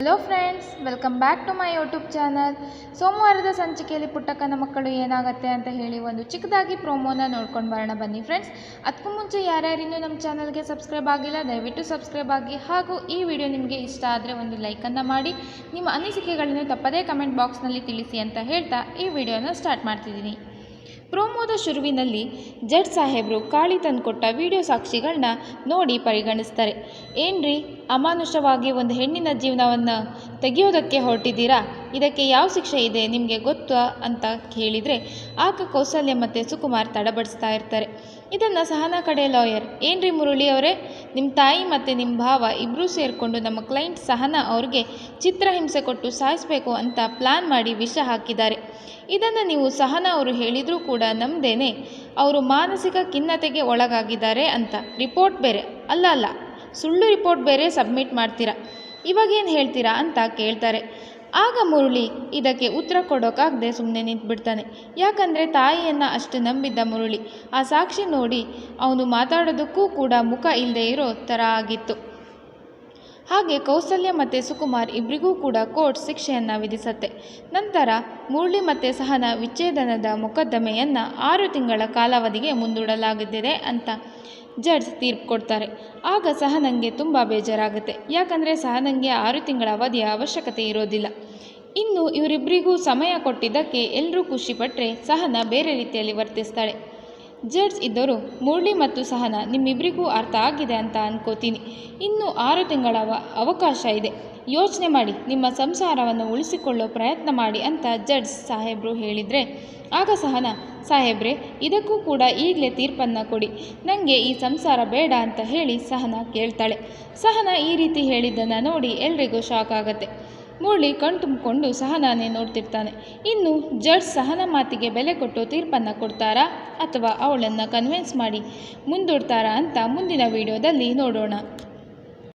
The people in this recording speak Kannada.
Hello friends, welcome back to my YouTube channel. ಸೋಮವಾರದ ಸಂಚಿಕೆಯಲ್ಲಿ ಪುಟ್ಟಕ್ಕನ ಮಕ್ಕಳು ಏನಾಗುತ್ತೆ ಅಂತ ಹೇಳಿ ಒಂದು ಚಿಕ್ಕದಾಗಿ ಪ್ರೋಮೋನ ನೋಡ್ಕೊಂಡು ಬರೋಣ ಬನ್ನಿ ಫ್ರೆಂಡ್ಸ್. ಅದಕ್ಕೂ ಮುಂಚೆ ಯಾರ್ಯಾರಿನ್ನೂ ನಮ್ಮ ಚಾನಲ್ಗೆ ಸಬ್ಸ್ಕ್ರೈಬ್ ಆಗಿಲ್ಲ ದಯವಿಟ್ಟು ಸಬ್ಸ್ಕ್ರೈಬ್ ಆಗಿ, ಹಾಗೂ ಈ ವಿಡಿಯೋ ನಿಮಗೆ ಇಷ್ಟ ಆದರೆ ಒಂದು ಲೈಕನ್ನು ಮಾಡಿ, ನಿಮ್ಮ ಅನಿಸಿಕೆಗಳನ್ನು ತಪ್ಪದೇ ಕಮೆಂಟ್ ಬಾಕ್ಸ್ನಲ್ಲಿ ತಿಳಿಸಿ ಅಂತ ಹೇಳ್ತಾ ಈ ವಿಡಿಯೋನ ಸ್ಟಾರ್ಟ್ ಮಾಡ್ತಿದ್ದೀನಿ. ಪ್ರೋಮೋದ ಶುರುವಿನಲ್ಲಿ ಜಡ್ಜ್ ಸಾಹೇಬರು ಕಾಳಿ ತಂದುಕೊಟ್ಟ ವಿಡಿಯೋ ಸಾಕ್ಷಿಗಳನ್ನ ನೋಡಿ ಪರಿಗಣಿಸ್ತಾರೆ. ಏನ್ರಿ, ಅಮಾನುಷವಾಗಿ ಒಂದು ಹೆಣ್ಣಿನ ಜೀವನವನ್ನು ತೆಗೆಯೋದಕ್ಕೆ ಹೊರಟಿದ್ದೀರಾ? ಇದಕ್ಕೆ ಯಾವ ಶಿಕ್ಷೆ ಇದೆ ನಿಮಗೆ ಗೊತ್ತಾ ಅಂತ ಕೇಳಿದರೆ ಆಗ ಕೌಸಲ್ಯ ಮತ್ತು ಸುಕುಮಾರ್ ತಡಬಡಿಸ್ತಾ ಇರ್ತಾರೆ. ಇದನ್ನು ಸಹನಾ ಕಡೆ ಲಾಯರ್, ಏನ್ರಿ ಮುರಳಿ ಅವರೇ, ನಿಮ್ಮ ತಾಯಿ ಮತ್ತು ನಿಮ್ಮ ಭಾವ ಇಬ್ಬರೂ ಸೇರಿಕೊಂಡು ನಮ್ಮ ಕ್ಲೈಂಟ್ ಸಹನಾ ಅವ್ರಿಗೆ ಚಿತ್ರಹಿಂಸೆ ಕೊಟ್ಟು ಸಾಯಿಸಬೇಕು ಅಂತ ಪ್ಲ್ಯಾನ್ ಮಾಡಿ ವಿಷ ಹಾಕಿದ್ದಾರೆ. ಇದನ್ನು ನೀವು ಸಹನಾ ಅವರು ಹೇಳಿದರೂ ಕೂಡ ನಂಬದೇನೆ ಅವರು ಮಾನಸಿಕ ಖಿನ್ನತೆಗೆ ಒಳಗಾಗಿದ್ದಾರೆ ಅಂತ ರಿಪೋರ್ಟ್ ಬೇರೆ ಅಲ್ಲ ಸುಳ್ಳು ರಿಪೋರ್ಟ್ ಬೇರೆ ಸಬ್ಮಿಟ್ ಮಾಡ್ತೀರಾ, ಇವಾಗೇನು ಹೇಳ್ತೀರಾ ಅಂತ ಕೇಳ್ತಾರೆ. ಆಗ ಮುರಳಿ ಇದಕ್ಕೆ ಉತ್ತರ ಕೊಡೋಕ್ಕಾಗದೆ ಸುಮ್ಮನೆ ನಿಂತುಬಿಡ್ತಾನೆ. ಯಾಕಂದರೆ ತಾಯಿಯನ್ನು ಅಷ್ಟು ನಂಬಿದ್ದ ಮುರಳಿ ಆ ಸಾಕ್ಷಿ ನೋಡಿ ಅವನು ಮಾತಾಡೋದಕ್ಕೂ ಕೂಡ ಮುಖ ಇಲ್ಲದೆ ಇರೋ ಥರ ಆಗಿತ್ತು. ಹಾಗೆ ಕೌಸಲ್ಯ ಮತ್ತು ಸುಕುಮಾರ್ ಇಬ್ಬರಿಗೂ ಕೂಡ ಕೋರ್ಟ್ ಶಿಕ್ಷೆಯನ್ನು ವಿಧಿಸುತ್ತೆ. ನಂತರ ಮುರಳಿ ಮತ್ತು ಸಹನಾ ವಿಚ್ಛೇದನದ ಮೊಕದ್ದಮೆಯನ್ನು 6 ತಿಂಗಳ ಕಾಲಾವಧಿಗೆ ಮುಂದೂಡಲಾಗುತ್ತಿದೆ ಅಂತ ಜಡ್ಜ್ ತೀರ್ಪು ಕೊಡ್ತಾರೆ. ಆಗ ಸಹನಂಗೆ ತುಂಬ ಬೇಜಾರಾಗುತ್ತೆ. ಯಾಕಂದರೆ ಸಹನಂಗೆ 6 ತಿಂಗಳ ಅವಧಿಯ ಅವಶ್ಯಕತೆ ಇರೋದಿಲ್ಲ. ಇನ್ನು ಇವರಿಬ್ಬರಿಗೂ ಸಮಯ ಕೊಟ್ಟಿದ್ದಕ್ಕೆ ಎಲ್ಲರೂ ಖುಷಿಪಟ್ಟರೆ ಸಹನಾ ಬೇರೆ ರೀತಿಯಲ್ಲಿ ವರ್ತಿಸ್ತಾಳೆ. ಜಡ್ಜ್ ಇದ್ದರು, ಮುರಳಿ ಮತ್ತು ಸಹನಾ ನಿಮ್ಮಿಬ್ಬರಿಗೂ ಅರ್ಥ ಆಗಿದೆ ಅಂತ ಅನ್ಕೋತೀನಿ. ಇನ್ನೂ 6 ತಿಂಗಳ ಅವಕಾಶ ಇದೆ, ಯೋಚನೆ ಮಾಡಿ ನಿಮ್ಮ ಸಂಸಾರವನ್ನು ಉಳಿಸಿಕೊಳ್ಳೋ ಪ್ರಯತ್ನ ಮಾಡಿ ಅಂತ ಜಡ್ಜ್ ಸಾಹೇಬರು ಹೇಳಿದರೆ ಆಗ ಸಹನಾ, ಸಾಹೇಬ್ರೆ ಇದಕ್ಕೂ ಕೂಡ ಈಗಲೇ ತೀರ್ಪನ್ನು ಕೊಡಿ, ನನಗೆ ಈ ಸಂಸಾರ ಬೇಡ ಅಂತ ಹೇಳಿ ಸಹನಾ ಕೇಳ್ತಾಳೆ. ಸಹನಾ ಈ ರೀತಿ ಹೇಳಿದ್ದನ್ನು ನೋಡಿ ಎಲ್ರಿಗೂ ಶಾಕ್ ಆಗುತ್ತೆ. ಮುರಳಿ ಕಣ್ತುಂಬಿಕೊಂಡು ಸಹನಾನೇ ನೋಡ್ತಿರ್ತಾನೆ. ಇನ್ನು ಜಡ್ಜ್ ಸಹನಾ ಮಾತಿಗೆ ಬೆಲೆ ಕೊಟ್ಟು ತೀರ್ಪನ್ನು ಕೊಡ್ತಾರಾ ಅಥವಾ ಅವಳನ್ನು ಕನ್ವಿನ್ಸ್ ಮಾಡಿ ಮುಂದೂಡ್ತಾರಾ ಅಂತ ಮುಂದಿನ ವಿಡಿಯೋದಲ್ಲಿ ನೋಡೋಣ.